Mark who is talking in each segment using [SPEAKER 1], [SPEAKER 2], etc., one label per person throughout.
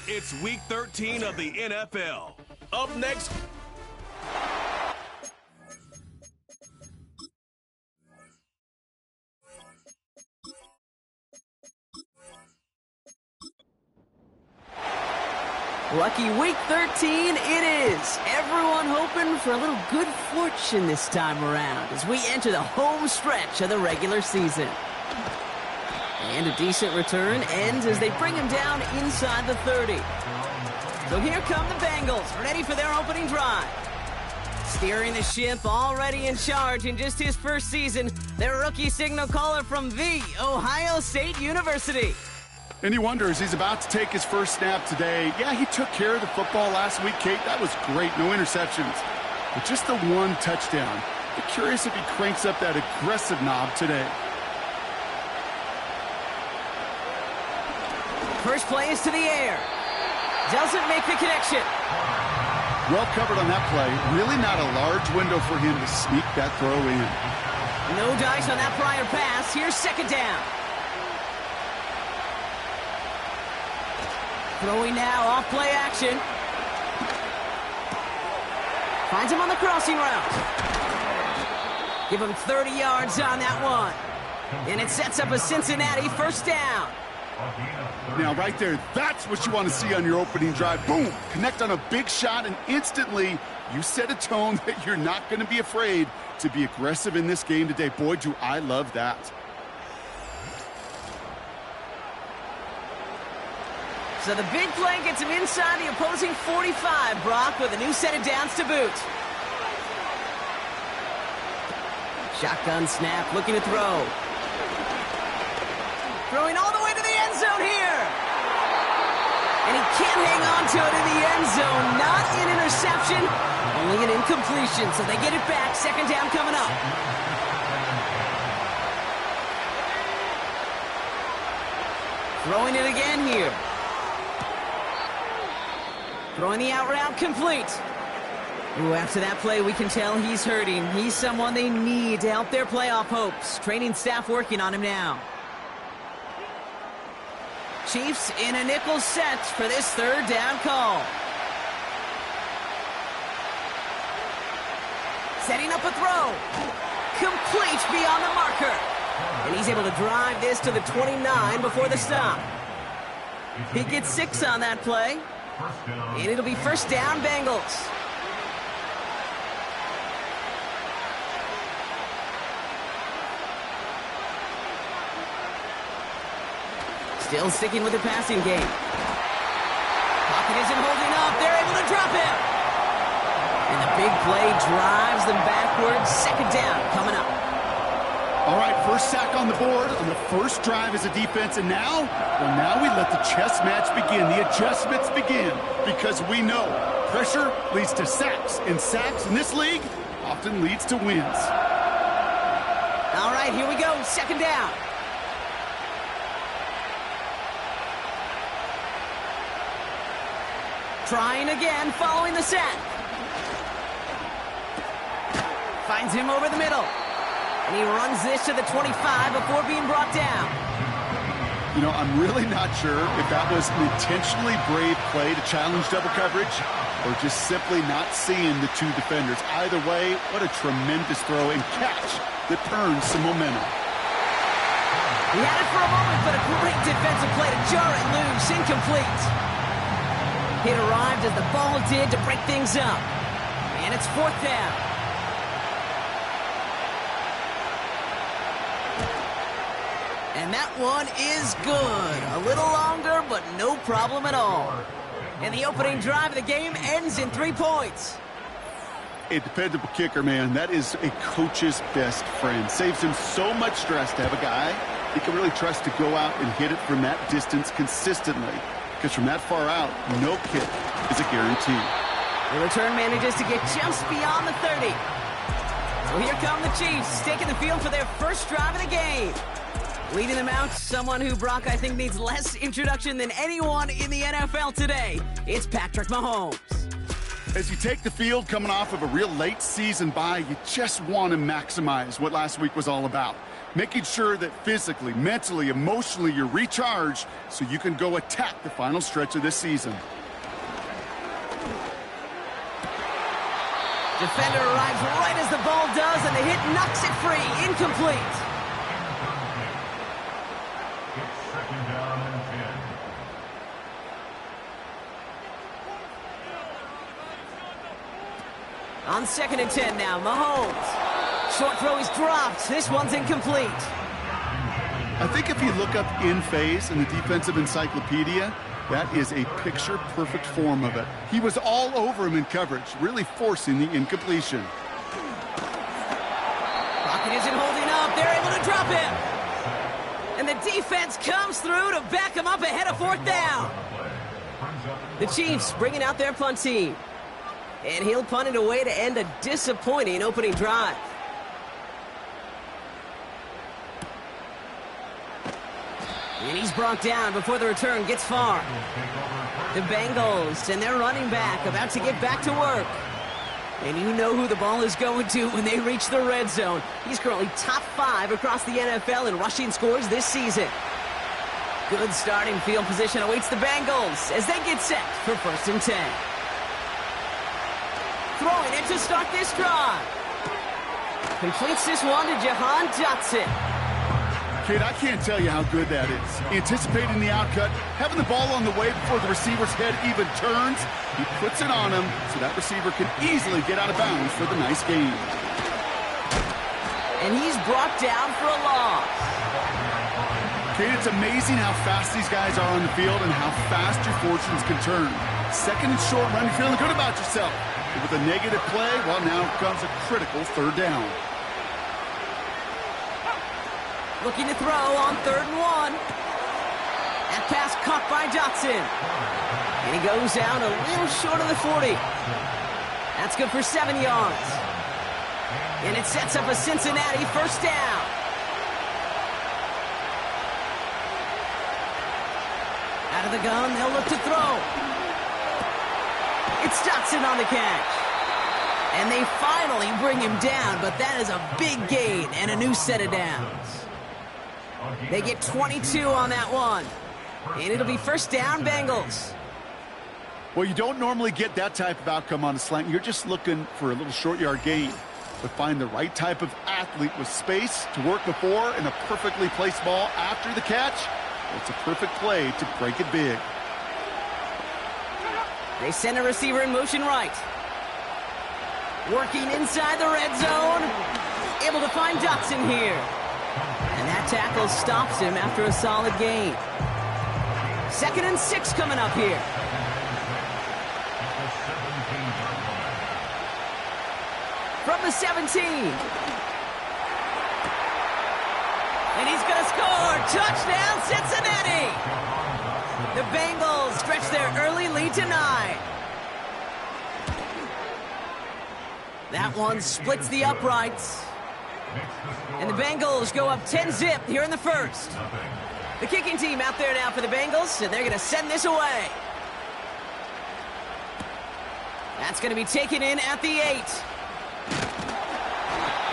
[SPEAKER 1] It's Week 13 of the NFL. Up next...
[SPEAKER 2] Lucky Week 13 it is. Everyone hoping for a little good fortune this time around as we enter the home stretch of the regular season. And a decent return ends as they bring him down inside the 30. So here come the Bengals, ready for their opening drive. Steering the ship, already in charge in just his first season, their rookie signal caller from The Ohio State University.
[SPEAKER 3] And you wonder, as he's about to take his first snap today, yeah, he took care of the football last week, Kate. That was great. No interceptions. But just the one touchdown. I'm curious if he cranks up that aggressive knob today.
[SPEAKER 2] First play is to the air. Doesn't make the connection.
[SPEAKER 3] Well covered on that play. Really not a large window for him to sneak that throw in.
[SPEAKER 2] No dice on that prior pass. Here's second down. Throwing now, off play action. Finds him on the crossing route. Give him 30 yards on that one. And it sets up a Cincinnati first down.
[SPEAKER 3] Now, right there, that's what you want to see on your opening drive. Boom! Connect on a big shot, and instantly you set a tone that you're not going to be afraid to be aggressive in this game today. Boy, do I love that.
[SPEAKER 2] So the big play gets him inside the opposing 45, Brock, with a new set of downs to boot. Shotgun snap, looking to throw. Throwing all the way to the end zone here. And he can't hang on to it in the end zone. Not an interception, only an incompletion. So they get it back. Second down coming up. Throwing it again here. Throwing the out route complete. Ooh, after that play, we can tell he's hurting. He's someone they need to help their playoff hopes. Training staff working on him now. Chiefs in a nickel set for this third down call. Setting up a throw. Complete beyond the marker. And he's able to drive this to the 29 before the stop. He gets 6 on that play. And it'll be first down, Bengals. Still sticking with the passing game. Pocket isn't holding up. They're able to drop him. And the big play drives them backwards. Second down coming up.
[SPEAKER 3] All right, first sack on the board on the first drive as a defense. And now, well, now we let the chess match begin. The adjustments begin because we know pressure leads to sacks. And sacks in this league often leads to wins.
[SPEAKER 2] All right, here we go. Second down. Trying again, following the sack. Finds him over the middle. And he runs this to the 25 before being brought down.
[SPEAKER 3] You know, I'm really not sure if that was an intentionally brave play to challenge double coverage or just simply not seeing the two defenders. Either way, what a tremendous throw and catch that turns some momentum.
[SPEAKER 2] He had it for a moment, but a great defensive play to jar it loose. Incomplete. It arrived as the ball did to break things up. And it's fourth down. And that one is good. A little longer, but no problem at all. And the opening drive of the game ends in 3 points.
[SPEAKER 3] A dependable kicker, man. That is a coach's best friend. Saves him so much stress to have a guy he can really trust to go out and hit it from that distance consistently. Because from that far out, no kick is a guarantee.
[SPEAKER 2] The return manages to get just beyond the 30. So here come the Chiefs, taking the field for their first drive of the game. Leading them out, someone who, Brock, I think needs less introduction than anyone in the NFL today. It's Patrick Mahomes.
[SPEAKER 3] As you take the field coming off of a real late season bye, you just want to maximize what last week was all about. making sure that physically, mentally, emotionally you're recharged so you can go attack the final stretch of this season.
[SPEAKER 2] Defender arrives right as the ball does, and the hit knocks it free. Incomplete. On 2nd and 10 now, Mahomes. Short throw is dropped. This one's incomplete.
[SPEAKER 3] I think if you look up in phase in the defensive encyclopedia, that is a picture-perfect form of it. He was all over him in coverage, really forcing the incompletion.
[SPEAKER 2] Rocket isn't holding up. They're able to drop him. And the defense comes through to back him up ahead of 4th down. The Chiefs bringing out their punt team. And he'll punt it away to end a disappointing opening drive. And he's brought down before the return gets far. The Bengals and their running back about to get back to work. And you know who the ball is going to when they reach the red zone. He's currently top 5 across the NFL in rushing scores this season. Good starting field position awaits the Bengals as they get set for 1st and 10. Throwing it to start this drive. Completes this one to Jahan Dotson.
[SPEAKER 3] Kate, I can't tell you how good that is. Anticipating the outcut, having the ball on the way before the receiver's head even turns. He puts it on him so that receiver can easily get out of bounds for the nice gain.
[SPEAKER 2] And he's brought down for a loss.
[SPEAKER 3] Kate, it's amazing how fast these guys are on the field and how fast your fortunes can turn. 2nd and short run, you're feeling good about yourself. But with a negative play, well, now comes a critical 3rd down.
[SPEAKER 2] Looking to throw on 3rd and 1. That pass caught by Dotson. And he goes out a little short of the 40. That's good for 7 yards. And it sets up a Cincinnati 1st down. Out of the gun, they'll look to throw. It's Dotson on the catch. And they finally bring him down, but that is a big gain and a new set of downs. They get 22 on that one. And it'll be 1st down, Bengals.
[SPEAKER 3] Well, you don't normally get that type of outcome on a slant. You're just looking for a little short yard gain. But find the right type of athlete with space to work before and a perfectly placed ball after the catch. It's a perfect play to break it big.
[SPEAKER 2] They send a receiver in motion right. Working inside the red zone. Able to find Dotson here. And that tackle stops him after a solid gain. 2nd and 6 coming up here. From the 17. And he's going to score. Touchdown, Cincinnati. The Bengals stretch their early lead to 9. That one splits the uprights. And the Bengals go up 10-zip here in the 1st. The kicking team out there now for the Bengals, and they're going to send this away. That's going to be taken in at the 8.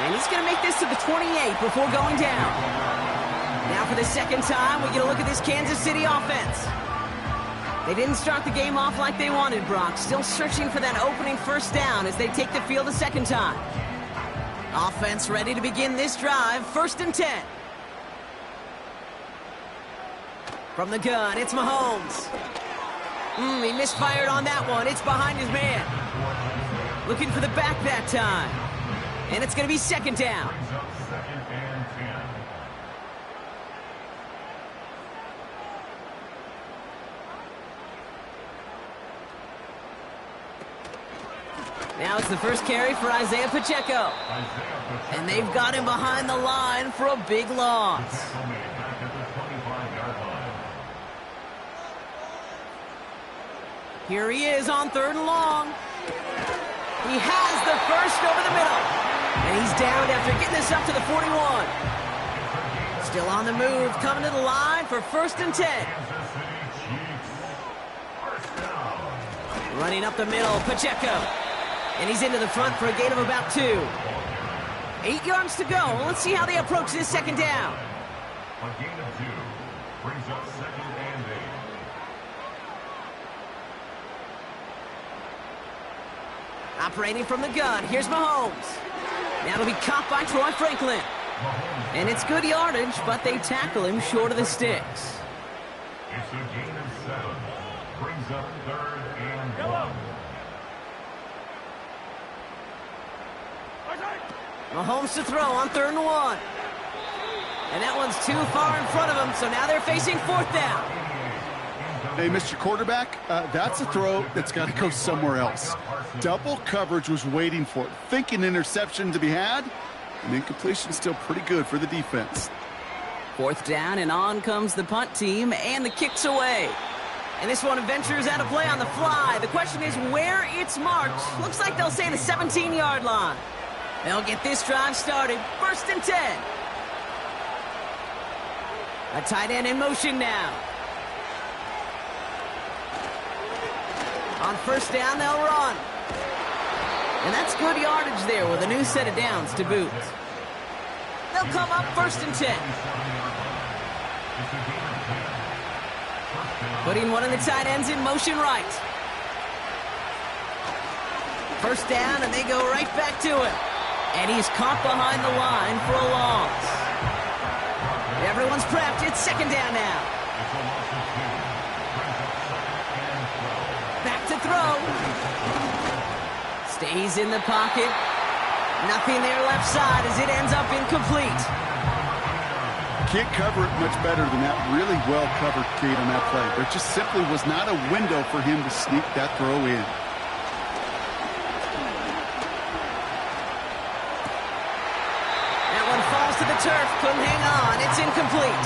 [SPEAKER 2] And he's going to make this to the 28 before going down. Now for the 2nd time, we get a look at this Kansas City offense. They didn't start the game off like they wanted, Brock. Still searching for that opening 1st down as they take the field a 2nd time. Offense ready to begin this drive, 1st and 10. From the gun, it's Mahomes. He misfired on that one. It's behind his man. Looking for the back that time. And it's going to be 2nd down. Now it's the first carry for Isaiah Pacheco. And they've got him behind the line for a big loss. Here he is on 3rd and long. He has the first over the middle. And he's down after getting this up to the 41. Still on the move, coming to the line for 1st and 10. Running up the middle, Pacheco. And he's into the front for a gain of about 2. 8 yards to go. Let's see how they approach this second down.
[SPEAKER 4] A gain of 2 brings up 2nd and 8.
[SPEAKER 2] Operating from the gun, here's Mahomes. Now it'll be caught by Troy Franklin. And it's good yardage, but they tackle him short of the sticks.
[SPEAKER 4] It's a gain of 7. Brings up 3rd and 1.
[SPEAKER 2] Mahomes to throw on 3rd and 1. And that one's too far in front of him, so now they're facing 4th down.
[SPEAKER 3] Hey, Mr. Quarterback, that's a throw that's got to go somewhere else. Double coverage was waiting for it, thinking interception to be had, and incompletion still pretty good for the defense.
[SPEAKER 2] 4th down, and on comes the punt team, and the kick's away. And this one ventures out of play on the fly. The question is where it's marked. Looks like they'll say the 17-yard line. They'll get this drive started. 1st and 10. A tight end in motion now. On 1st down, they'll run. And that's good yardage there with a new set of downs to boot. They'll come up 1st and 10. Putting one of the tight ends in motion right. 1st down, and they go right back to it. And he's caught behind the line for a loss. Everyone's prepped. It's 2nd down now. Back to throw. Stays in the pocket. Nothing there left side as it ends up incomplete.
[SPEAKER 3] Can't cover it much better than that. Really well covered, Kate, on that play. There just simply was not a window for him to sneak that throw in.
[SPEAKER 2] That one falls to the turf. Couldn't hang on. It's incomplete.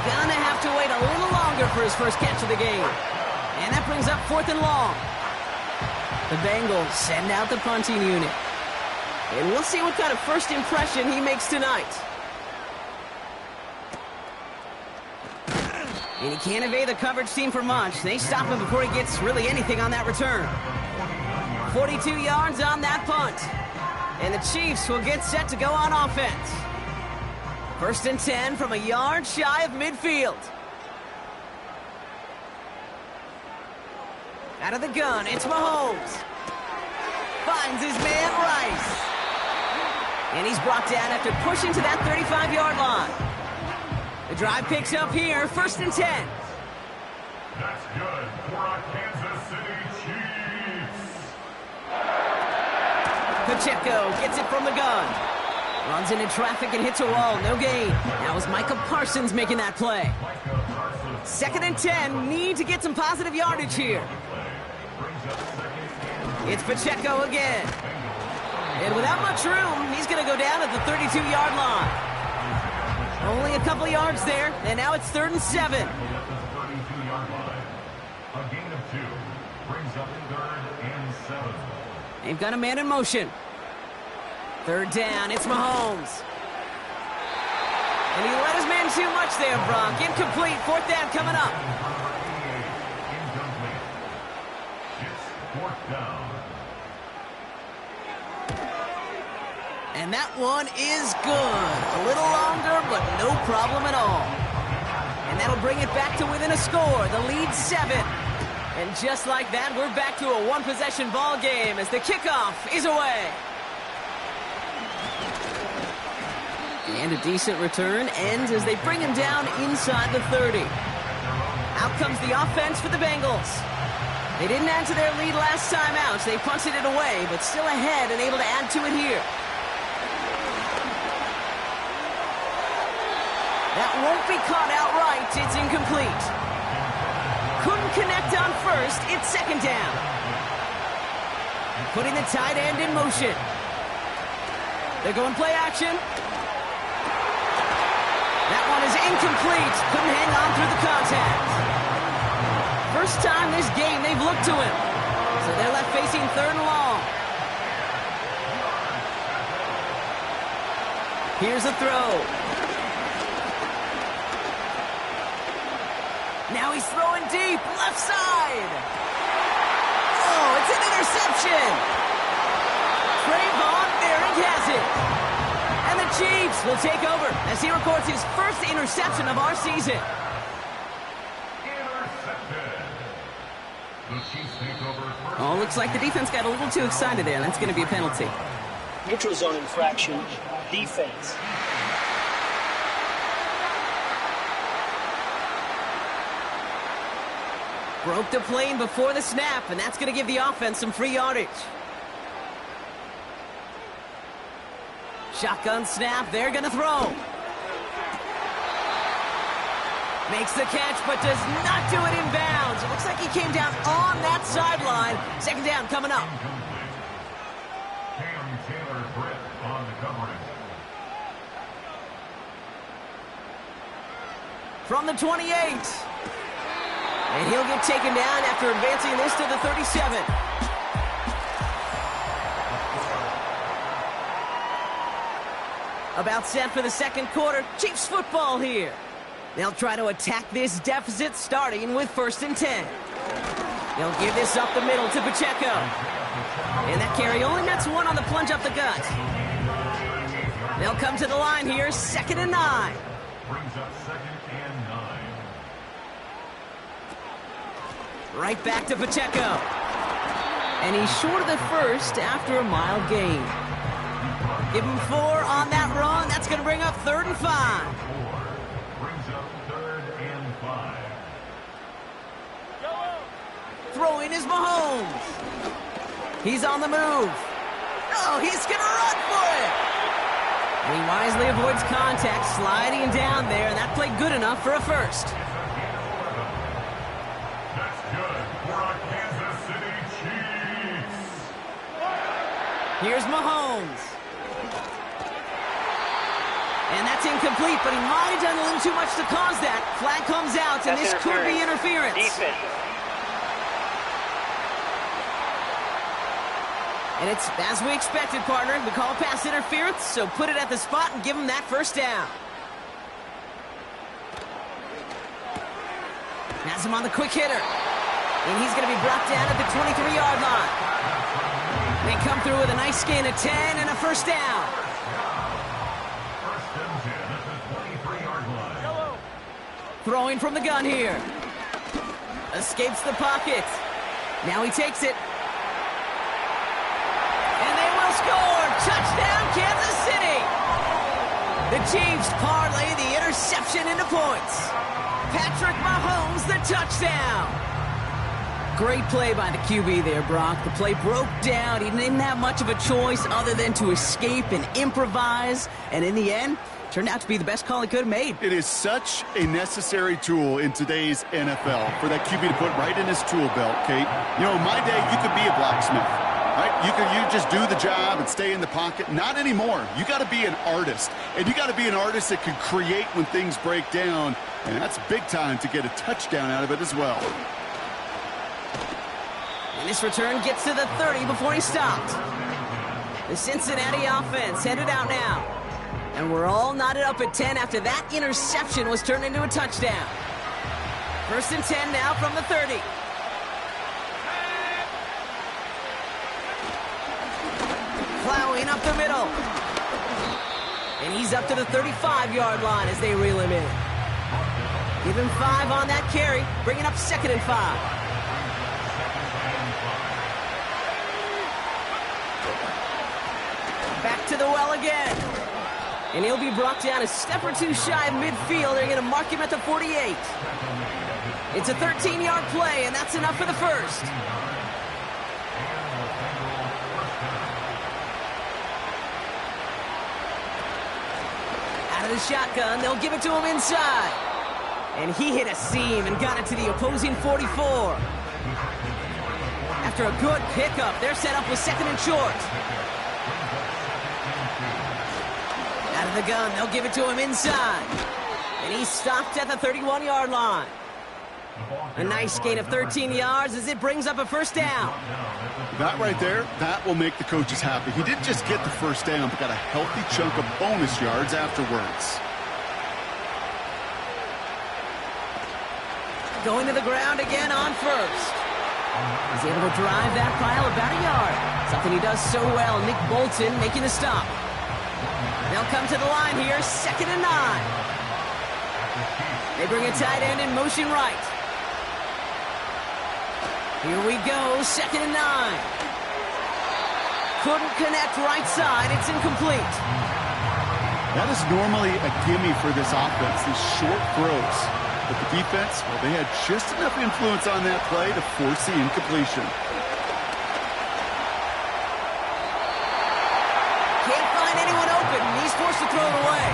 [SPEAKER 2] Gonna have to wait a little longer for his first catch of the game. And that brings up 4th and long. The Bengals send out the punting unit. And we'll see what kind of first impression he makes tonight. And he can't evade the coverage team for much. They stop him before he gets really anything on that return. 42 yards on that punt. And the Chiefs will get set to go on offense. 1st and 10 from a yard shy of midfield. Out of the gun, it's Mahomes. Finds his man Rice. And he's brought down after pushing to that 35-yard line. The drive picks up here, 1st and 10.
[SPEAKER 4] That's good for our Kansas City Chiefs.
[SPEAKER 2] Pacheco gets it from the gun. Runs into traffic and hits a wall, no gain. That was Micah Parsons making that play. 2nd and 10, need to get some positive yardage here. It's Pacheco again. And without much room, he's going to go down at the 32-yard line. Only a couple yards there, and now it's 3rd and 7.
[SPEAKER 4] A gain of 2 brings up 3rd and 7.
[SPEAKER 2] They've got a man in motion. 3rd down, it's Mahomes. And he let his man too much there, Brock. Incomplete, 4th down coming up.
[SPEAKER 4] Incomplete. It's 4th down.
[SPEAKER 2] And that one is good. A little longer, but no problem at all. And that'll bring it back to within a score. The lead 7. And just like that, we're back to a one-possession ball game as the kickoff is away. And a decent return ends as they bring him down inside the 30. Out comes the offense for the Bengals. They didn't add to their lead last time out, so they punted it away, but still ahead and able to add to it here. That won't be caught outright. It's incomplete. Couldn't connect on 1st. It's 2nd down. Putting the tight end in motion. They're going play action. That one is incomplete. Couldn't hang on through the contact. First time this game they've looked to him. So they're left facing 3rd and long. Here's a throw. Now he's throwing deep, left side. Oh, it's an interception. Trayvon, they're in has it. And the Chiefs will take over as he records his first interception of our season. Oh, looks like the defense got a little too excited there. That's going to be a penalty.
[SPEAKER 5] Neutral zone infraction, defense.
[SPEAKER 2] Broke the plane before the snap, and that's going to give the offense some free yardage. Shotgun snap, they're going to throw. Makes the catch, but does not do it in bounds. It looks like he came down on that sideline. Second down coming up. From the 28. And he'll get taken down after advancing this to the 37. About set for the second quarter. Chiefs football here. They'll try to attack this deficit starting with 1st and 10. They'll give this up the middle to Pacheco. And that carry only nets one on the plunge up the gut. They'll come to the line here, 2nd and 9.
[SPEAKER 4] Brings up 2nd and 9.
[SPEAKER 2] Right back to Pacheco. And he's short of the first after a mile gain. Give him 4 on that run. That's going to bring up 3rd and 5.
[SPEAKER 4] Brings up 3rd and 5.
[SPEAKER 2] Throwing is Mahomes. He's on the move. Oh, he's going to run for it. And he wisely avoids contact, sliding down there, and that played good enough for a first.
[SPEAKER 4] That's good for our Kansas City Chiefs.
[SPEAKER 2] Here's Mahomes. And that's incomplete, but he might have done a little too much to cause that. Flag comes out, and this could be interference.
[SPEAKER 5] Defense.
[SPEAKER 2] And it's as we expected, partner. We call pass interference, so put it at the spot and give him that first down. Has him on the quick hitter. And he's going to be brought down at the 23-yard line. They come through with a nice gain of 10 and a first down.
[SPEAKER 4] First and 10 at the 23-yard line.
[SPEAKER 2] Throwing from the gun here. Escapes the pocket. Now he takes it. And they will score. Touchdown, Kansas City. The Chiefs parlay the interception into points. Patrick Mahomes, the touchdown. Great play by the QB there, Brock. The play broke down. He didn't have much of a choice other than to escape and improvise. And in the end, turned out to be the best call he could have made.
[SPEAKER 3] It is such a necessary tool in today's NFL for that QB to put right in his tool belt, Kate. You know, in my day, you could be a blacksmith, right? You just do the job and stay in the pocket. Not anymore. You got to be an artist. And you got to be an artist that can create when things break down. And that's big time to get a touchdown out of it as well.
[SPEAKER 2] And this return gets to the 30 before he stopped. The Cincinnati offense headed out now. And we're all knotted up at 10 after that interception was turned into a touchdown. 1st and 10 now from the 30. Plowing up the middle. And he's up to the 35-yard line as they reel him in. Give him 5 on that carry, bringing up 2nd and 5. Back to the well again. And he'll be brought down a step or two shy of midfield. They're going to mark him at the 48. It's a 13-yard play, and that's enough for the first. Out of the shotgun, they'll give it to him inside. And he hit a seam and got it to the opposing 44. After a good pickup, they're set up with 2nd and short. Out of the gun, they'll give it to him inside. And he's stopped at the 31-yard line. A nice gain of 13 yards as it brings up a first down.
[SPEAKER 3] That right there, that will make the coaches happy. He didn't just get the first down, but got a healthy chunk of bonus yards afterwards.
[SPEAKER 2] Going to the ground again on first. He's able to drive that pile about a yard. It's Something he does so well. Nick Bolton making the stop. They'll come to the line here, 2nd and 9. They bring a tight end in motion right. Here we go, 2nd and 9. Couldn't connect right side, it's incomplete.
[SPEAKER 3] That is normally a gimme for this offense, these short throws. But the defense, well, they had just enough influence on that play to force the incompletion.
[SPEAKER 2] Can't find anyone open. He's forced to throw it away.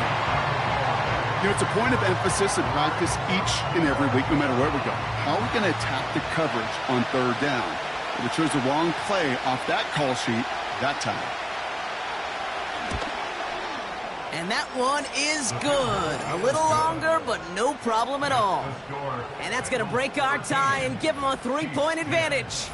[SPEAKER 3] You know, it's a point of emphasis in practice each and every week, no matter where we go. How are we going to attack the coverage on 3rd down? Well, we chose the wrong play off that call sheet that time.
[SPEAKER 2] And that one is good. A little longer, but no problem at all. And that's going to break our tie and give them a 3-point advantage.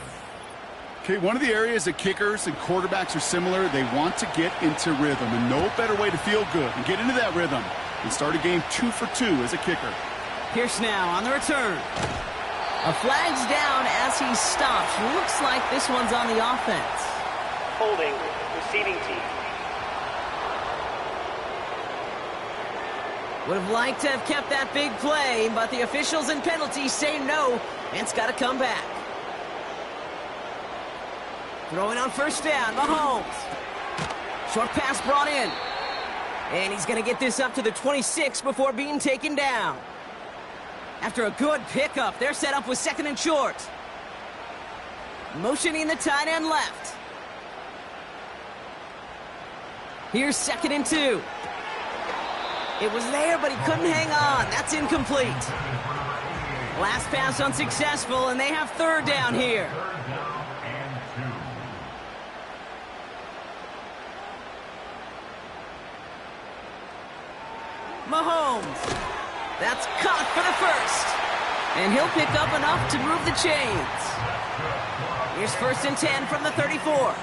[SPEAKER 3] Okay, one of the areas that kickers and quarterbacks are similar, they want to get into rhythm. And no better way to feel good and get into that rhythm and start a game 2 for 2 as a kicker.
[SPEAKER 2] Pierce now on the return. A flag's down as he stops. Looks like this one's on the offense.
[SPEAKER 5] Holding, receiving team.
[SPEAKER 2] Would have liked to have kept that big play, but the officials and penalties say no, and it's got to come back. Throwing on 1st down, Mahomes. Short pass brought in. And he's going to get this up to the 26 before being taken down. After a good pickup, they're set up with 2nd and short. Motioning the tight end left. Here's 2nd and 2. It was there, but he couldn't hang on. That's incomplete. Last pass unsuccessful, and they have 3rd down here. Mahomes. That's caught for the 1st. And he'll pick up enough to move the chains. Here's 1st and 10 from the 34.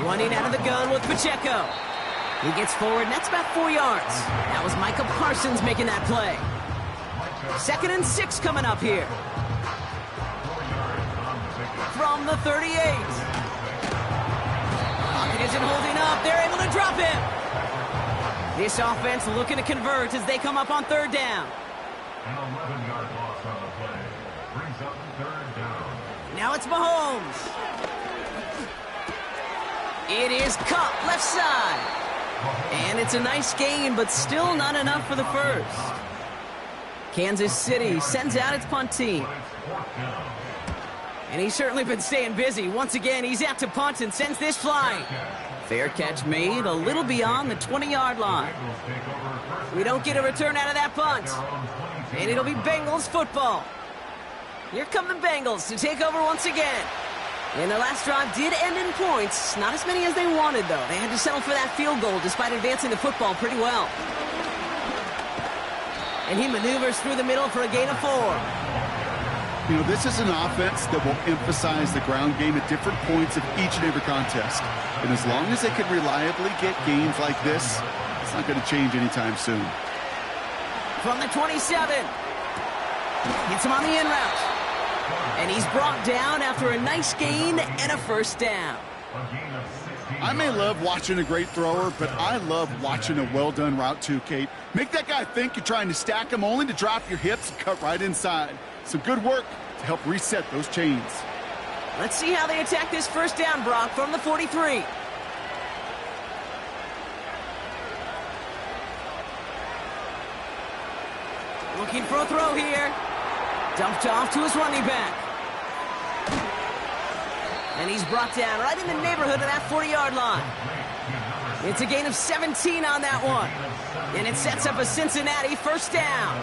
[SPEAKER 2] Running out of the gun with Pacheco. He gets forward, and that's about 4 yards. That was Micah Parsons making that play. 2nd and 6 coming up here. From the 38. Pocket isn't holding up. They're able to drop him. This offense looking to convert as they come up on 3rd down.
[SPEAKER 4] An 11-yard loss on the play. Brings up 3rd down.
[SPEAKER 2] Now it's Mahomes. It is caught left side. And it's a nice gain, but still not enough for the 1st. Kansas City sends out its punt team. And he's certainly been staying busy. Once again, he's out to punt and sends this flying. Fair catch made a little beyond the 20-yard line. We don't get a return out of that punt. And it'll be Bengals football. Here come the Bengals to take over once again. And the last drive did end in points. Not as many as they wanted, though. They had to settle for that field goal despite advancing the football pretty well. And he maneuvers through the middle for a gain of 4.
[SPEAKER 3] You know, this is an offense that will emphasize the ground game at different points of each and every contest. And as long as they can reliably get gains like this, it's not going to change anytime soon.
[SPEAKER 2] From the 27. Gets him on the in route. And he's brought down after a nice gain and a 1st down.
[SPEAKER 3] I may love watching a great thrower, but I love watching a well-done route too, Kate. Make that guy think you're trying to stack him only to drop your hips and cut right inside. Some good work to help reset those chains.
[SPEAKER 2] Let's see how they attack this 1st down, Brock, from the 43. Looking for a throw here. Dumped off to his running back. And he's brought down right in the neighborhood of that 40-yard line. It's a gain of 17 on that one. And it sets up a Cincinnati 1st down.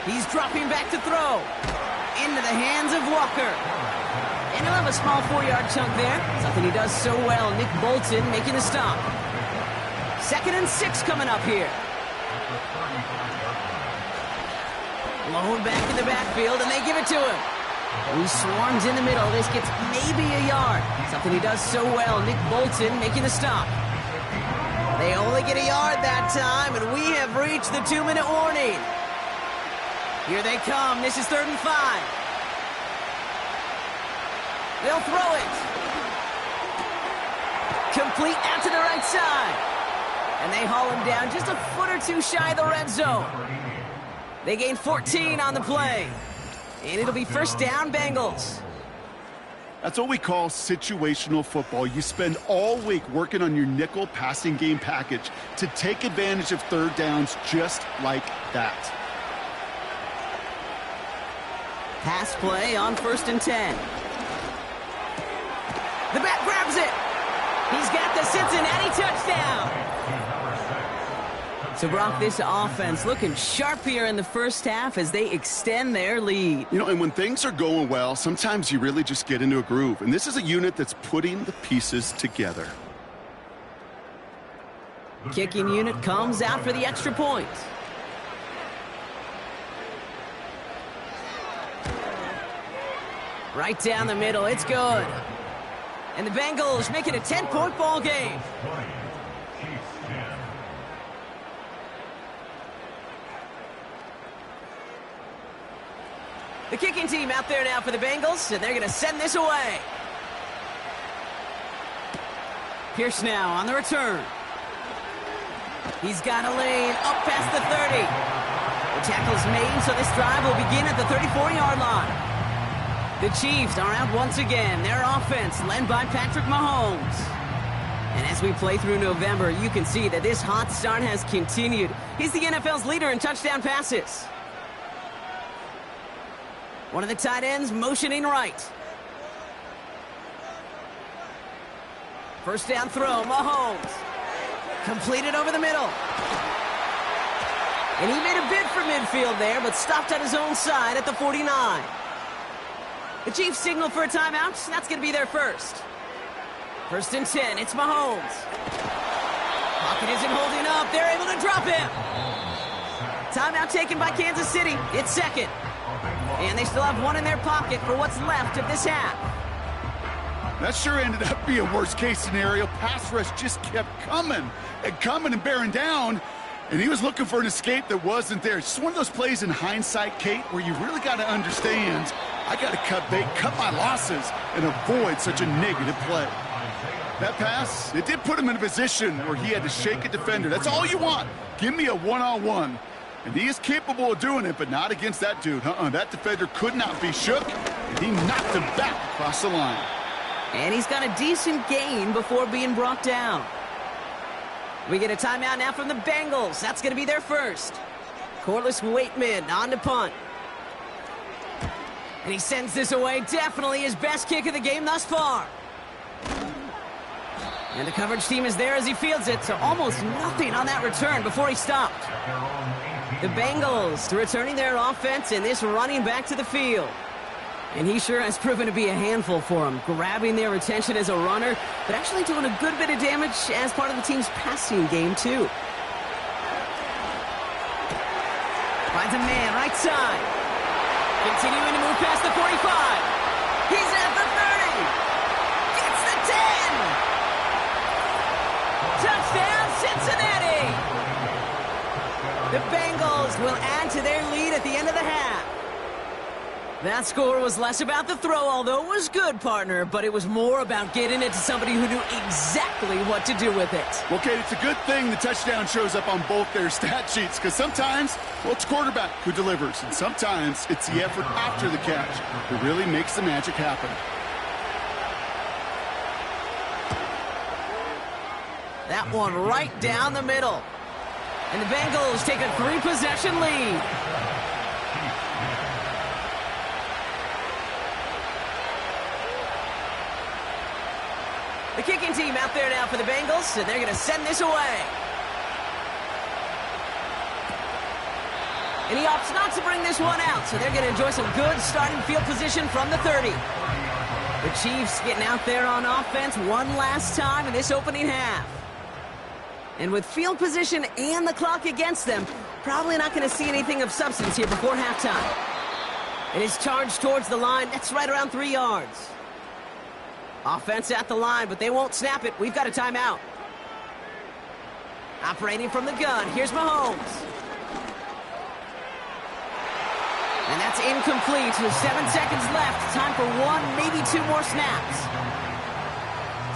[SPEAKER 2] He's dropping back to throw. Into the hands of Walker. And he'll have a small 4-yard chunk there. Something he does so well. Nick Bolton making a stop. 2nd and 6 coming up here. Low back in the backfield, and they give it to him. He swarms in the middle. This gets maybe a yard. Something he does so well. Nick Bolton making a stop. They only get get a yard that time, and we have reached the 2-minute warning. Here they come. This is 3rd and 5. They'll throw it. Complete out to the right side. And they haul him down just a foot or two shy of the red zone. They gain 14 on the play. And it'll be 1st down, Bengals.
[SPEAKER 3] That's what we call situational football. You spend all week working on your nickel passing game package to take advantage of 3rd downs just like that.
[SPEAKER 2] Pass play on 1st and 10. The back grabs it. He's got the Cincinnati touchdown. So, Brock, this offense looking sharp here in the first half as they extend their lead.
[SPEAKER 3] You know, and when things are going well, sometimes you really just get into a groove. And this is a unit that's putting the pieces together.
[SPEAKER 2] Kicking unit comes out for the extra point. Right down the middle. It's good. And the Bengals make it a 10-point ball game. The kicking team out there now for the Bengals, and they're going to send this away. Pierce now on the return. He's got a lane up past the 30. The tackle's made, so this drive will begin at the 34-yard line. The Chiefs are out once again. Their offense led by Patrick Mahomes. And as we play through November, you can see that this hot start has continued. He's the NFL's leader in touchdown passes. One of the tight ends motioning right. 1st down throw, Mahomes. Completed over the middle. And he made a bid for midfield there, but stopped on his own side at the 49. The Chiefs signal for a timeout. That's going to be their first. 1st and 10. It's Mahomes. Pocket isn't holding up. They're able to drop him. Timeout taken by Kansas City. It's 2nd. And they still have one in their pocket for what's left of this half.
[SPEAKER 3] That sure ended up being a worst-case scenario. Pass rush just kept coming and bearing down. And he was looking for an escape that wasn't there. It's just one of those plays in hindsight, Kate, where you really got to understand, I got to cut bait, cut my losses, and avoid such a negative play. That pass, it did put him in a position where he had to shake a defender. That's all you want. Give me a one-on-one. And he is capable of doing it, but not against that dude. That defender could not be shook, and he knocked him back across the line.
[SPEAKER 2] And he's got a decent gain before being brought down. We get a timeout now from the Bengals. That's going to be their first. Corliss Waitman on to punt. And he sends this away. Definitely his best kick of the game thus far. And the coverage team is there as he fields it, so almost nothing on that return before he stopped. The Bengals returning their offense and this running back to the field. And he sure has proven to be a handful for him, grabbing their attention as a runner, but actually doing a good bit of damage as part of the team's passing game, too. Finds a man, right side. Continuing to move past the 45. He's at the 30. Gets the 10. Touchdown, Cincinnati. The Bengals will add to their lead at the end of the half. That score was less about the throw, although it was good, partner, but it was more about getting it to somebody who knew exactly what to do with it.
[SPEAKER 3] Well, Kate, it's a good thing the touchdown shows up on both their stat sheets, because sometimes, well, it's quarterback who delivers, and sometimes it's the effort after the catch that really makes the magic happen.
[SPEAKER 2] That one right down the middle. And the Bengals take a 3-possession lead. The kicking team out there now for the Bengals, and they're going to send this away. And he opts not to bring this one out, so they're going to enjoy some good starting field position from the 30. The Chiefs getting out there on offense one last time in this opening half. And with field position and the clock against them, probably not going to see anything of substance here before halftime. It is charged towards the line. That's right around 3 yards. Offense at the line, but they won't snap it. We've got a timeout. Operating from the gun, here's Mahomes. And that's incomplete with 7 seconds left. Time for 1, maybe 2 more snaps.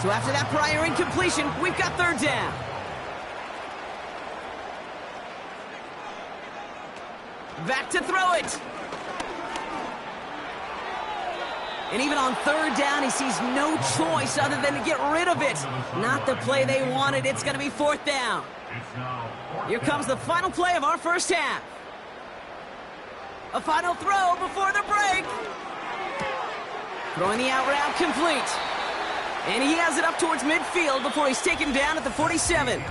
[SPEAKER 2] So after that prior incompletion, we've got 3rd down. Back to throw it. And even on 3rd down, he sees no choice other than to get rid of it. Not the play they wanted. It's going to be 4th down. Here comes the final play of our first half. A final throw before the break. Throwing the out route complete. And he has it up towards midfield before he's taken down at the 47.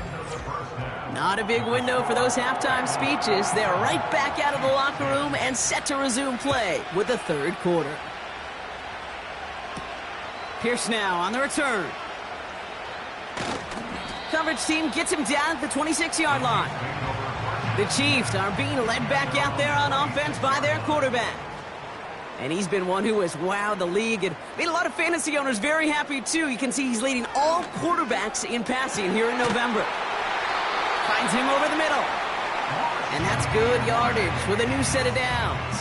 [SPEAKER 2] Not a big window for those halftime speeches. They're right back out of the locker room and set to resume play with the 3rd quarter. Pierce now on the return. Coverage team gets him down at the 26-yard line. The Chiefs are being led back out there on offense by their quarterback. And he's been one who has wowed the league and made a lot of fantasy owners very happy, too. You can see he's leading all quarterbacks in passing here in November. Finds him over the middle. And that's good yardage with a new set of downs.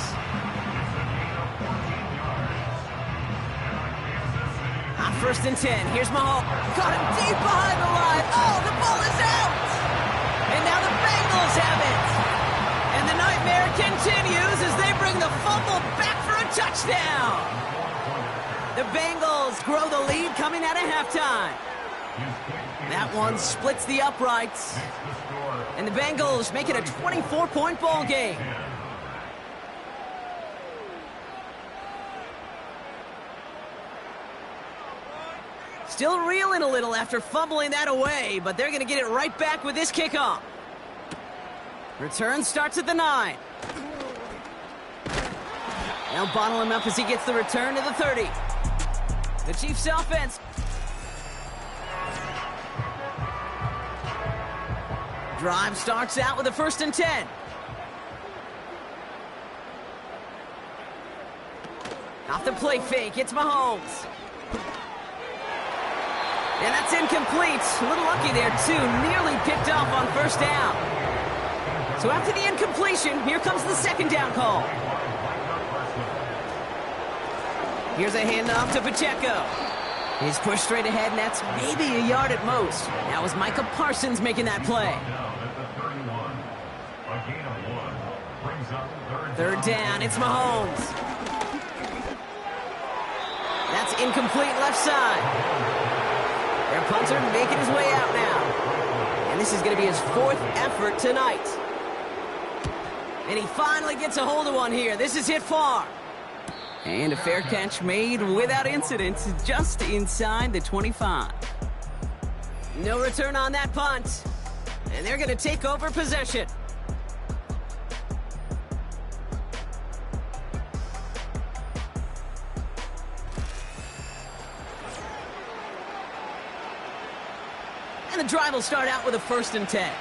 [SPEAKER 2] On 1st and 10, here's Mahomes. Got him deep behind the line. Oh, the ball is out! And now the Bengals have it. And the nightmare continues as they bring the fumble back for a touchdown. The Bengals grow the lead coming out of halftime. That one splits the uprights. And the Bengals make it a 24-point ball game. Still reeling a little after fumbling that away, but they're going to get it right back with this kickoff. Return starts at the 9. They'll bottle him up as he gets the return to the 30. The Chiefs offense. Drive starts out with a 1st and 10. Off the play fake, it's Mahomes. And that's incomplete. A little lucky there, too. Nearly picked off on 1st down. So after the incompletion, here comes the 2nd down call. Here's a handoff to Pacheco. He's pushed straight ahead, and that's maybe a yard at most. That was Micah Parsons making that play. 3rd down, it's Mahomes. That's incomplete left side. Their punter making his way out now. And this is going to be his 4th effort tonight. And he finally gets a hold of one here. This is hit far. And a fair catch made without incident, just inside the 25. No return on that punt. And they're going to take over possession. And the drive will start out with a 1st and 10.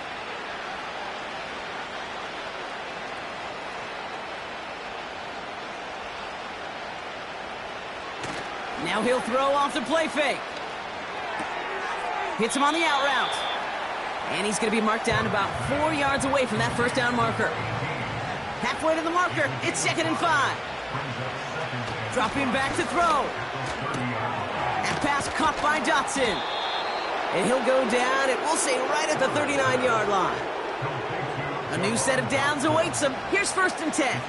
[SPEAKER 2] Now he'll throw off the play fake. Hits him on the out route. And he's going to be marked down about 4 yards away from that 1st down marker. Halfway to the marker, it's 2nd and 5. Dropping back to throw. That pass caught by Dotson. And he'll go down, and we'll say right at the 39-yard line. A new set of downs awaits him. Here's 1st and 10.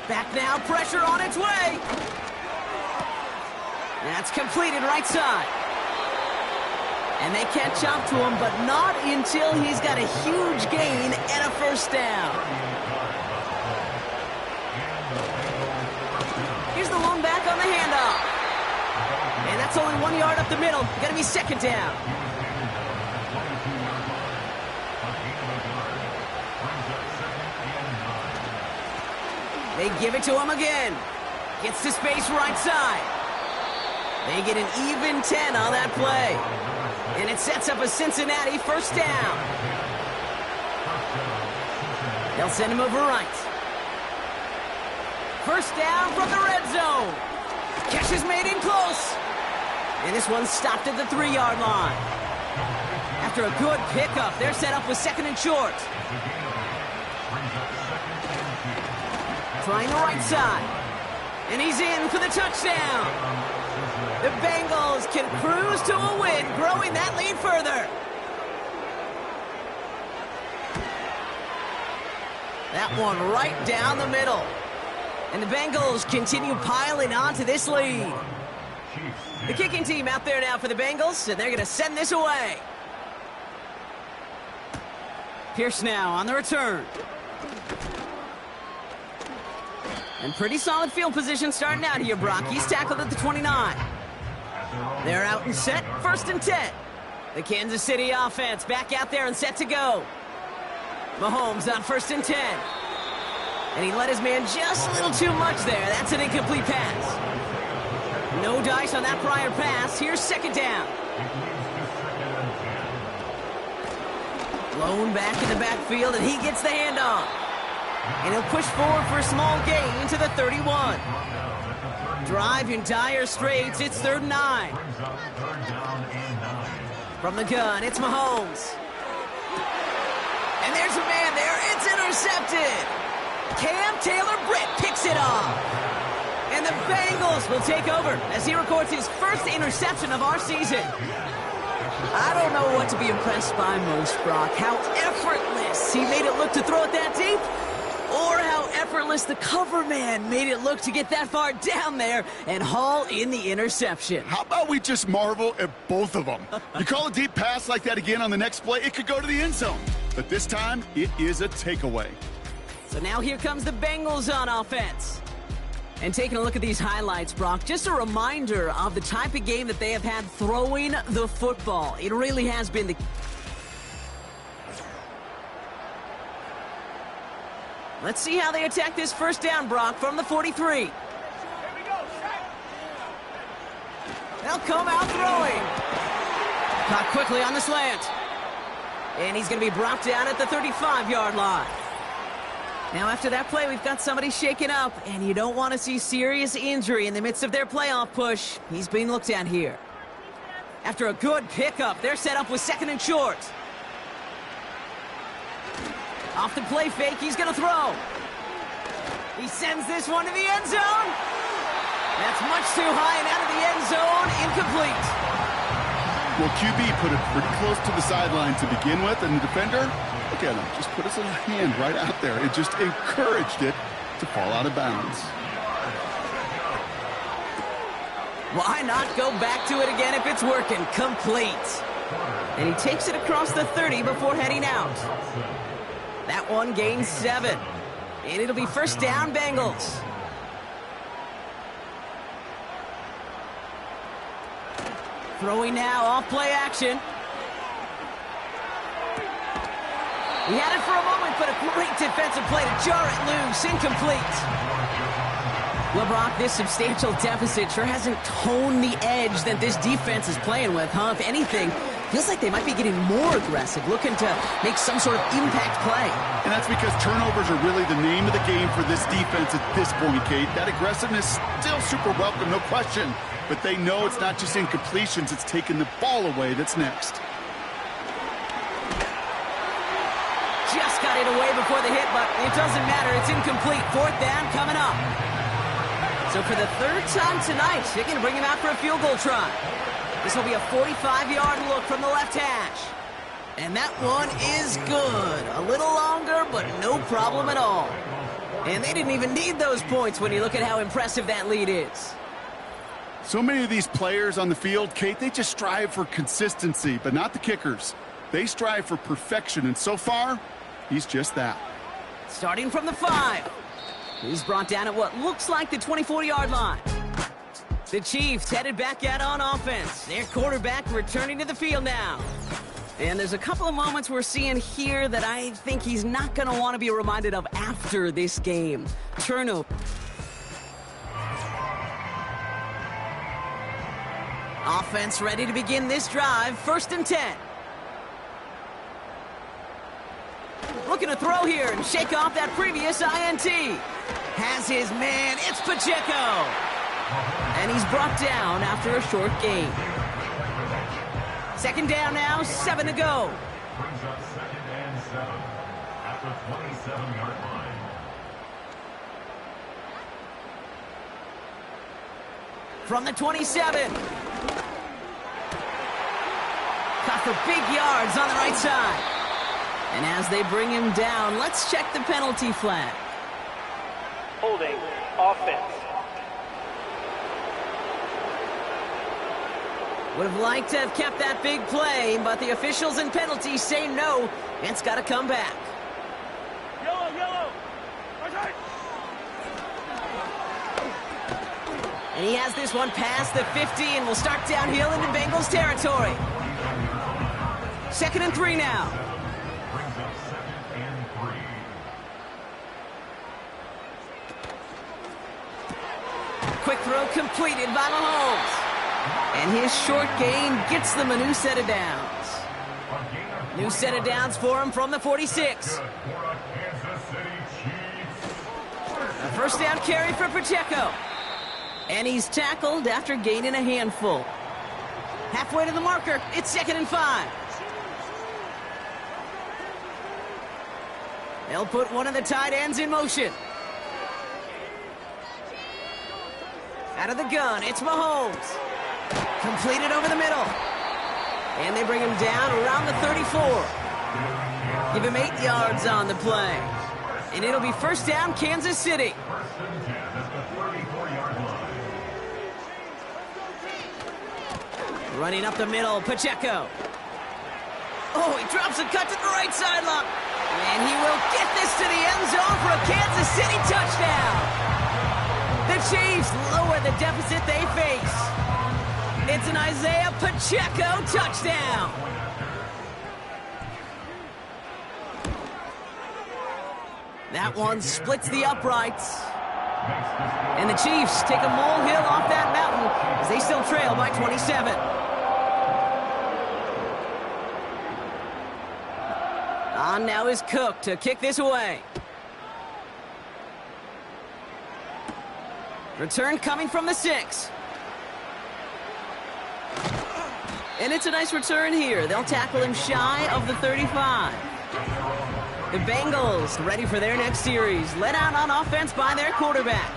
[SPEAKER 2] Back now, pressure on its way. That's completed right side. And they catch up to him, but not until he's got a huge gain and a 1st down. Here's the one back on the handoff. And that's only 1 yard up the middle. Going to be 2nd down. They give it to him again. Gets to space right side. They get an even 10 on that play. And it sets up a Cincinnati 1st down. They'll send him over right. 1st down from the red zone. Catch is made in close. And this one's stopped at the 3-yard line. After a good pickup, they're set up with 2nd and short. Trying the right side. And he's in for the touchdown. The Bengals can cruise to a win, growing that lead further. That one right down the middle. And the Bengals continue piling onto this lead. The kicking team out there now for the Bengals, and they're going to send this away. Pierce now on the return. And pretty solid field position starting out here, Brock. He's tackled at the 29. They're out and set, 1st and 10. The Kansas City offense back out there and set to go. Mahomes on 1st and 10. And he let his man just a little too much there. That's an incomplete pass. No dice on that prior pass. Here's 2nd down. Blown back in the backfield, and he gets the handoff. And he'll push forward for a small gain to the 31. Drive in dire straits. It's 3rd and 9. From the gun, it's Mahomes. And there's a man there. It's intercepted. Cam Taylor-Britt picks it off. And the Bengals will take over as he records his 1st interception of our season. I don't know what to be impressed by most, Brock. How effortless he made it look to throw it that deep, or how effortless the cover man made it look to get that far down there and haul in the interception.
[SPEAKER 3] How about we just marvel at both of them? You call a deep pass like that again on the next play, it could go to the end zone. But this time, it is a takeaway.
[SPEAKER 2] So now here comes the Bengals on offense. And taking a look at these highlights, Brock, just a reminder of the type of game that they have had throwing the football. It really has been the... Let's see how they attack this 1st down, Brock, from the 43. They'll come out throwing. Caught quickly on the slant. And he's going to be brought down at the 35-yard line. Now, after that play, we've got somebody shaken up, and you don't want to see serious injury in the midst of their playoff push. He's being looked at here. After a good pickup, they're set up with 2nd and short. Off the play fake, he's going to throw. He sends this one to the end zone. That's much too high and out of the end zone, incomplete.
[SPEAKER 3] Well, QB put it pretty close to the sideline to begin with, and the defender, look at him, just put his little hand right out there. It just encouraged it to fall out of bounds.
[SPEAKER 2] Why not go back to it again if it's working? Complete. And he takes it across the 30 before heading out. That one gains 7. And it'll be 1st down, Bengals. Throwing now, off play action. He had it for a moment, but a great defensive play to jar it loose. Incomplete. Well, Brock, this substantial deficit sure hasn't toned the edge that this defense is playing with, huh? If anything, feels like they might be getting more aggressive, looking to make some sort of impact play.
[SPEAKER 3] And that's because turnovers are really the name of the game for this defense at this point, Kate. That aggressiveness still super welcome, no question. But they know it's not just incompletions, it's taking the ball away that's next.
[SPEAKER 2] Just got it away before the hit, but it doesn't matter. It's incomplete. 4th down coming up. So for the 3rd time tonight, they're going to bring him out for a field goal try. This will be a 45-yard look from the left hash. And that one is good. A little longer, but no problem at all. And they didn't even need those points when you look at how impressive that lead is.
[SPEAKER 3] So many of these players on the field, Kate, they just strive for consistency, but not the kickers. They strive for perfection, and so far, he's just that.
[SPEAKER 2] Starting from the 5. He's brought down at what looks like the 24-yard line. The Chiefs headed back out on offense. Their quarterback returning to the field now. And there's a couple of moments we're seeing here that I think he's not going to want to be reminded of after this game. Turnover. Offense ready to begin this drive. 1st and 10. Looking to throw here and shake off that previous INT. Has his man. It's Pacheco. And he's brought down after a short gain. Second down now, 7 to go.
[SPEAKER 4] Brings up 2nd and 7 at the 27-yard line.
[SPEAKER 2] From the 27. Caught for big yards on the right side. And as they bring him down, let's check the penalty flag.
[SPEAKER 5] Holding offense.
[SPEAKER 2] Would have liked to have kept that big play, but the officials and penalties say no. It's got to come back.
[SPEAKER 5] Yellow, yellow. Okay.
[SPEAKER 2] And he has this one past the 50 and will start downhill into Bengals territory. 2nd and 3 now.
[SPEAKER 4] Brings up 2nd and 3.
[SPEAKER 2] Quick throw completed by Mahomes. And his short gain gets them a new set of downs. New set of downs for him from the 46. A first down carry for Pacheco. And he's tackled after gaining a handful. Halfway to the marker, it's 2nd and 5. They'll put one of the tight ends in motion. Out of the gun, it's Mahomes. Completed over the middle. And they bring him down around the 34. Give him 8 yards on the play. And it'll be first down, Kansas City. Running up the middle, Pacheco. Oh, he drops a cut to the right sideline. And he will get this to the end zone for a Kansas City touchdown. The Chiefs lower the deficit they face. It's an Isaiah Pacheco touchdown. That one splits the uprights. And the Chiefs take a molehill off that mountain as they still trail by 27. On now is Cook to kick this away. Return coming from the 6. And it's a nice return here. They'll tackle him shy of the 35. The Bengals ready for their next series. Let out on offense by their quarterback.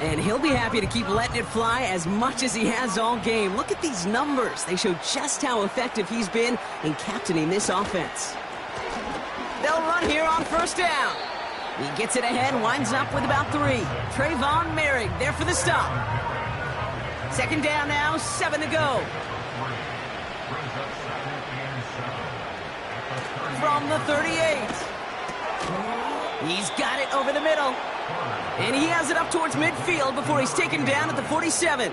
[SPEAKER 2] And he'll be happy to keep letting it fly as much as he has all game. Look at these numbers. They show just how effective he's been in captaining this offense. They'll run here on first down. He gets it ahead, winds up with about 3. Trayvon Merrick there for the stop. Second down now, 7 to go. From the 38. He's got it over the middle. And he has it up towards midfield before he's taken down at the 47.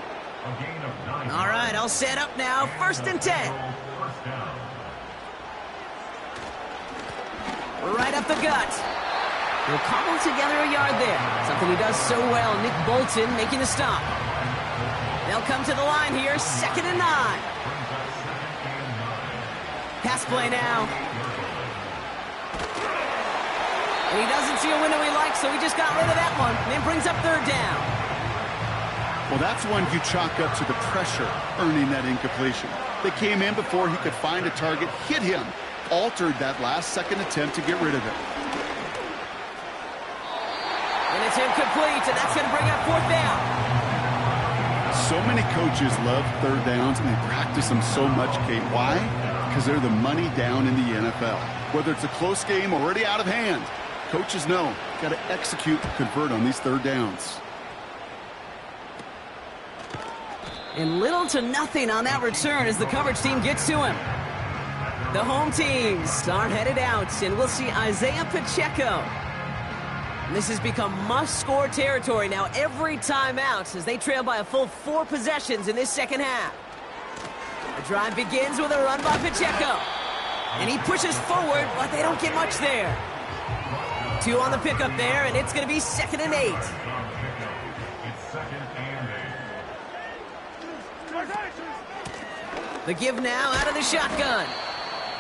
[SPEAKER 2] All right, I'll set up now. 1st and 10. Right up the gut. He'll cobble together a yard there. Something he does so well. Nick Bolton making the stop. They'll come to the line here. 2nd and 9. Pass play now. And he doesn't see a window he likes, so he just got rid of that one. And then brings up 3rd down.
[SPEAKER 3] Well, that's one you chalk up to the pressure earning that incompletion. They came in before he could find a target, hit him, altered that last second attempt to get rid of it.
[SPEAKER 2] And it's incomplete, and that's going to bring up 4th down.
[SPEAKER 3] So many coaches love 3rd downs, and they practice them so much, Kate. Why? Because they're the money down in the NFL. Whether it's a close game already out of hand, coaches know, got to execute and convert on these 3rd downs.
[SPEAKER 2] And little to nothing on that return as the coverage team gets to him. The home teams are headed out, and we'll see Isaiah Pacheco. And this has become must-score territory now every time out as they trail by a full 4 possessions in this second half. The drive begins with a run by Pacheco. And he pushes forward, but they don't get much there. 2 on the pickup there, and it's going to be 2nd and 8. The give now out of the shotgun.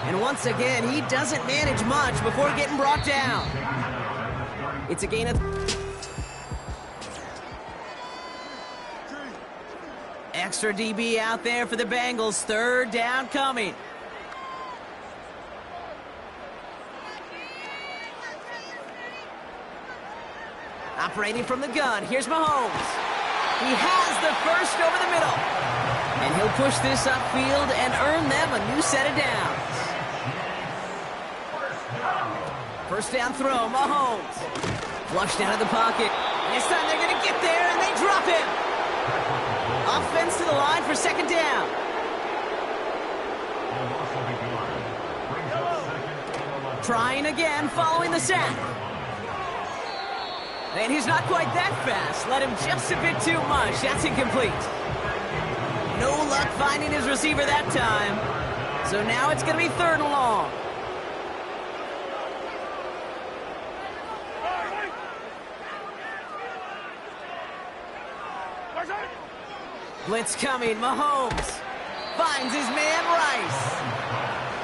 [SPEAKER 2] And once again, he doesn't manage much before getting brought down. It's a gain of... Extra DB out there for the Bengals. Third down coming. Operating from the gun, here's Mahomes. He has the first over the middle. And he'll push this upfield and earn them a new set of downs. First down throw, Mahomes. Flushed out of the pocket. And this time they're going to get there, and they drop him. Offense to the line for second down. Trying again, following the sack. And he's not quite that fast. Let him just a bit too much. That's incomplete. No luck finding his receiver that time. So now it's going to be third and long. Blitz coming. Mahomes finds his man Rice.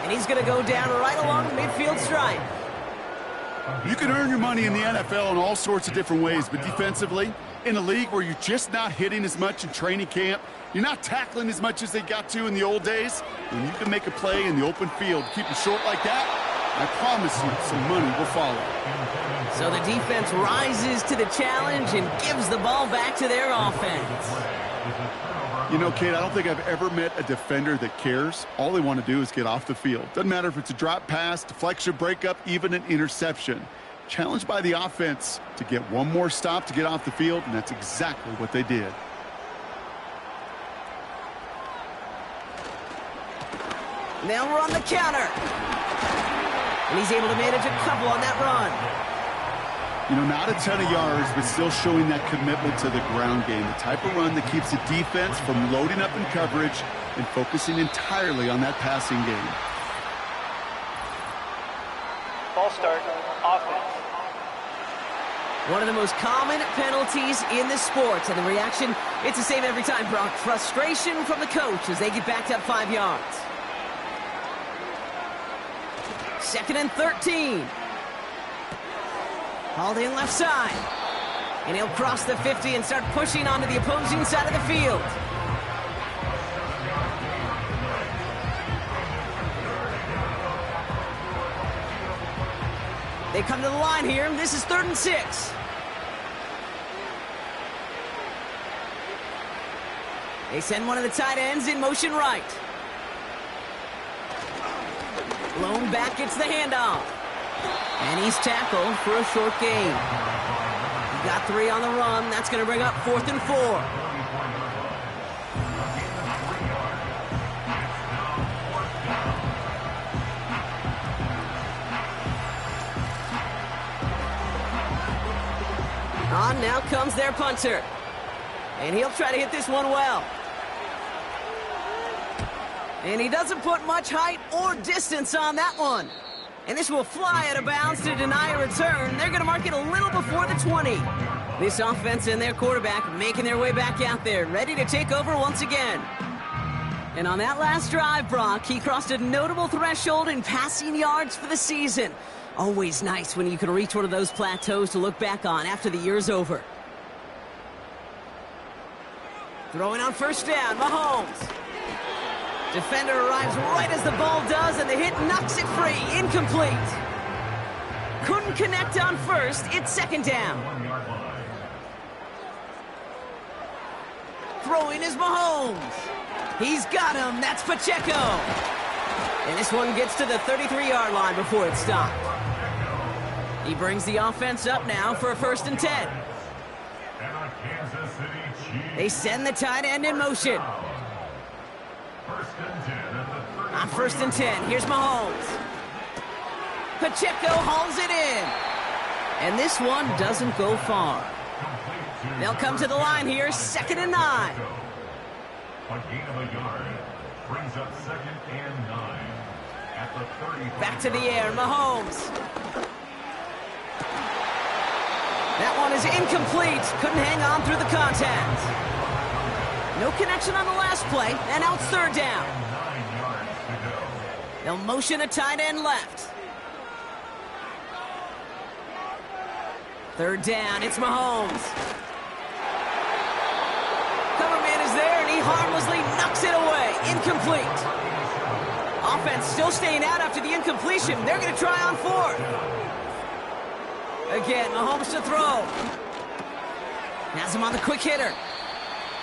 [SPEAKER 2] And he's going to go down right along the midfield stripe.
[SPEAKER 3] You can earn your money in the NFL in all sorts of different ways, but defensively, in a league where you're just not hitting as much in training camp, you're not tackling as much as they got to in the old days, when you can make a play in the open field, keep it short like that, I promise you some money will follow.
[SPEAKER 2] So the defense rises to the challenge and gives the ball back to their offense.
[SPEAKER 3] You know, Kate, I don't think I've ever met a defender that cares. All they want to do is get off the field. Doesn't matter if it's a drop pass, deflection, breakup, even an interception. Challenged by the offense to get one more stop to get off the field, and that's exactly what they did.
[SPEAKER 2] Now we're on the counter. And he's able to manage a couple on that run.
[SPEAKER 3] You know, not a ton of yards, but still showing that commitment to the ground game. The type of run that keeps the defense from loading up in coverage and focusing entirely on that passing game.
[SPEAKER 5] Ball start, offense.
[SPEAKER 2] One of the most common penalties in the sport. And the reaction, it's the same every time, Brock. Frustration from the coach as they get backed up 5 yards. Second and 13. Hauled in left side. And he'll cross the 50 and start pushing onto the opposing side of the field. They come to the line here. This is 3rd and 6. They send one of the tight ends in motion right. Blown back, gets the handoff. And he's tackled for a short gain. He got 3 on the run. That's going to bring up 4th and 4. On now comes their punter. And he'll try to hit this one well. And he doesn't put much height or distance on that one. And this will fly out of bounds to deny a return. They're going to mark it a little before the 20. This offense and their quarterback making their way back out there, ready to take over once again. And on that last drive, Brock, he crossed a notable threshold in passing yards for the season. Always nice when you can reach one of those plateaus to look back on after the year's over. Throwing on first down, Mahomes. Defender arrives right as the ball does, and the hit knocks it free. Incomplete. Couldn't connect on first. It's second down. Throwing is Mahomes. He's got him. That's Pacheco. And this one gets to the 33-yard line before it's stopped. He brings the offense up now for a 1st and 10. They send the tight end in motion. On 1st and 10, here's Mahomes. Pacheco hauls it in. And this one doesn't go far. They'll come to the line here, 2nd and 9.
[SPEAKER 4] A gain of a yard brings up 2nd and 9 at the 30.
[SPEAKER 2] Back to the air, Mahomes. That one is incomplete. Couldn't hang on through the contact. No connection on the last play, and now it's 3rd down.
[SPEAKER 4] 9 yards to go.
[SPEAKER 2] They'll motion a tight end left. 3rd down, it's Mahomes. Cover man is there, and he harmlessly knocks it away. Incomplete. Offense still staying out after the incompletion. They're going to try on fourth. Again, Mahomes to throw. Has him on the quick hitter.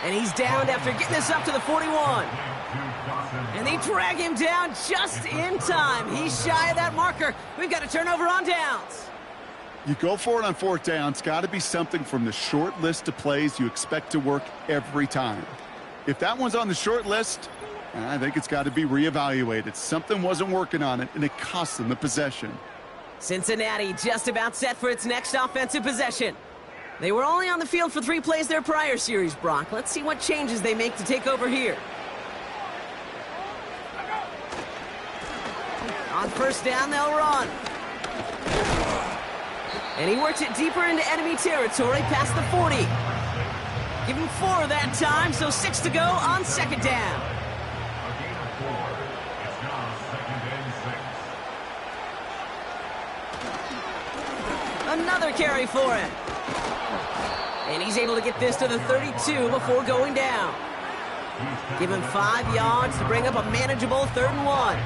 [SPEAKER 2] And he's downed after getting this up to the 41. And they drag him down just in time. He's shy of that marker. We've got a turnover on downs.
[SPEAKER 3] You go for it on fourth down. It's got to be something from the short list of plays you expect to work every time. If that one's on the short list, I think it's got to be reevaluated. Something wasn't working on it, and it cost them the possession.
[SPEAKER 2] Cincinnati just about set for its next offensive possession. They were only on the field for 3 plays their prior series, Brock. Let's see what changes they make to take over here. On first down, they'll run. And he works it deeper into enemy territory past the 40. Give him 4 that time, so 6 to go on second down.
[SPEAKER 4] A gain of 4. It's now second and 6.
[SPEAKER 2] Another carry for him. And he's able to get this to the 32 before going down. Give him 5 yards to bring up a manageable 3rd and 1.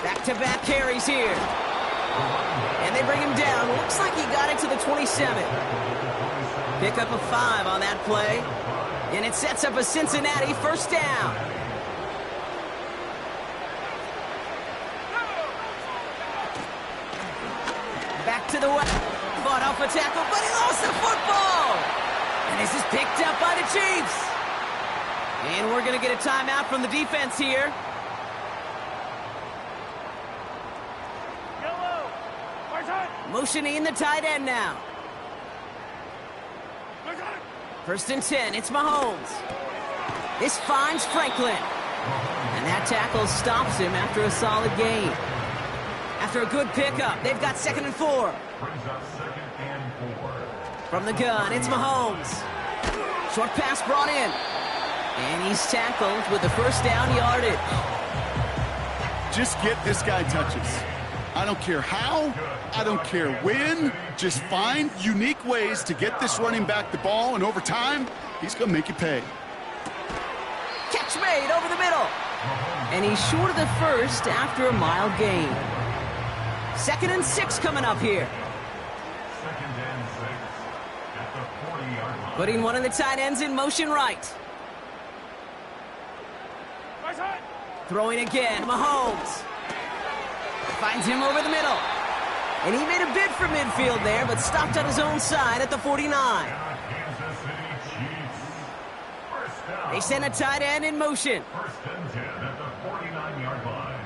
[SPEAKER 2] Back-to-back carries here. And they bring him down. Looks like he got it to the 27. Pick up a 5 on that play. And it sets up a Cincinnati first down. Back to the west. Fought off a tackle, but he lost the football. And this is picked up by the Chiefs. And we're going to get a timeout from the defense here. Motioning the tight end now. First and 10, it's Mahomes. This finds Franklin. And that tackle stops him after a solid gain. After a good pickup, they've got 2nd and 4.
[SPEAKER 4] Brings up 2nd and 4.
[SPEAKER 2] From the gun, it's Mahomes. Short pass brought in. And he's tackled with the first down yardage.
[SPEAKER 3] Just get this guy touches. I don't care how, I don't care when. Just find unique ways to get this running back the ball, and over time, he's going to make you pay.
[SPEAKER 2] Catch made over the middle. And he's short of the first after a mild gain. 2nd and 6 coming up here.
[SPEAKER 4] 2nd and 6 at the 40-yard line.
[SPEAKER 2] Putting one of the tight ends in motion right. Throwing again, Mahomes. Finds him over the middle. And he made a bid for midfield there, but stopped on his own side at the 49.
[SPEAKER 4] Kansas City Chiefs. First down.
[SPEAKER 2] They send a tight end in motion.
[SPEAKER 4] 1st and 10 at the 49-yard line.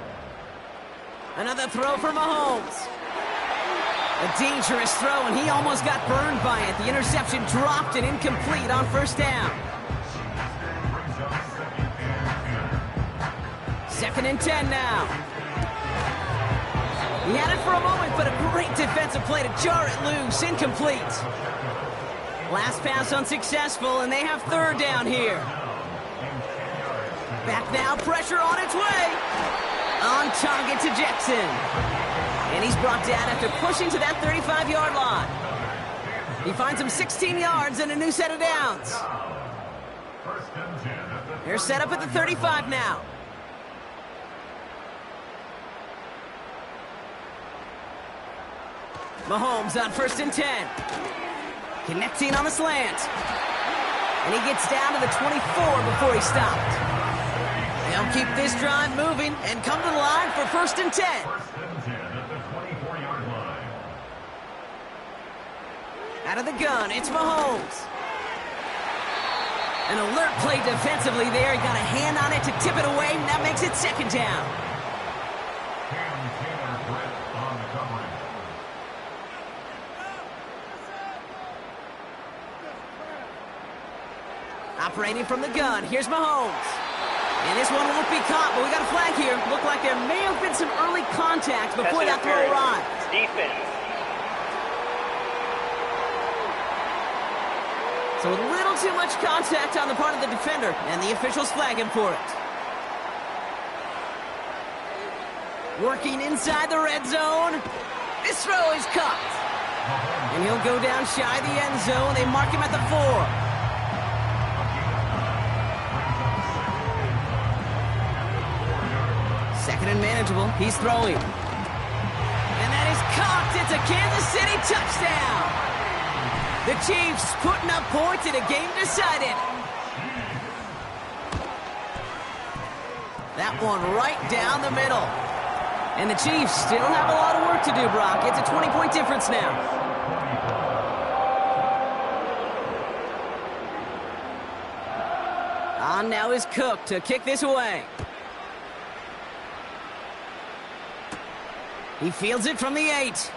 [SPEAKER 2] Another throw for Mahomes. A dangerous throw, and he almost got burned by it. The interception dropped and incomplete on first down.
[SPEAKER 4] Brings up 2nd and 10.
[SPEAKER 2] 2nd and 10 now. He had it for a moment, but a great defensive play to jar it loose. Incomplete. Last pass unsuccessful, and they have 3rd down here. Back now, pressure on its way. On target to Jackson. And he's brought down after pushing to that 35-yard line. He finds him 16 yards and a new set of downs. They're set up at the 35 now. Mahomes on 1st and 10. Connecting on the slant. And he gets down to the 24 before he stopped. They'll keep this drive moving and come to the line for 1st and 10.
[SPEAKER 4] 1st and 10 at the 24-yard line.
[SPEAKER 2] Out of the gun, it's Mahomes. An alert play defensively there. He got a hand on it to tip it away, and that makes it 2nd down.
[SPEAKER 4] On the covering.
[SPEAKER 2] Operating from the gun, here's Mahomes. And this one won't be caught, but we got a flag here. Looked like there may have been some early contact before that throw arrived.
[SPEAKER 5] Defense.
[SPEAKER 2] So a little too much contact on the part of the defender, and the officials flag him for it. Working inside the red zone. This throw is caught. And he'll go down shy of the end zone. They mark him at the 4. Second and manageable. He's throwing. And that is caught. It's a Kansas City touchdown. The Chiefs putting up points in a game decided. That one right down the middle. And the Chiefs still have a lot of work to do, Brock. It's a 20-point difference now. On now is Cook to kick this away. He fields it from the 8.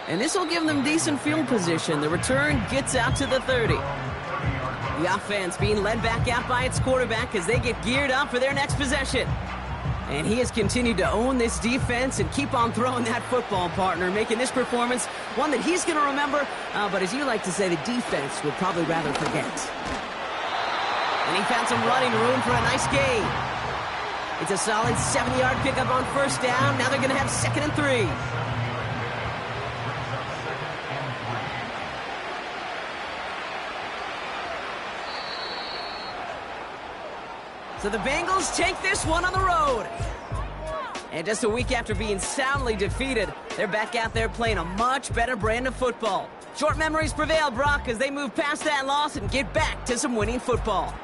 [SPEAKER 2] And this will give them decent field position. The return gets out to the 30. The offense being led back out by its quarterback as they get geared up for their next possession. And he has continued to own this defense and keep on throwing that football, partner, making this performance one that he's going to remember, but as you like to say, the defense would probably rather forget. And he found some running room for a nice gain. It's a solid 70-yard pickup on first down. Now they're going to have 2nd and 3. So the Bengals take this one on the road. And just a week after being soundly defeated, they're back out there playing a much better brand of football. Short memories prevail, Brock, as they move past that loss and get back to some winning football.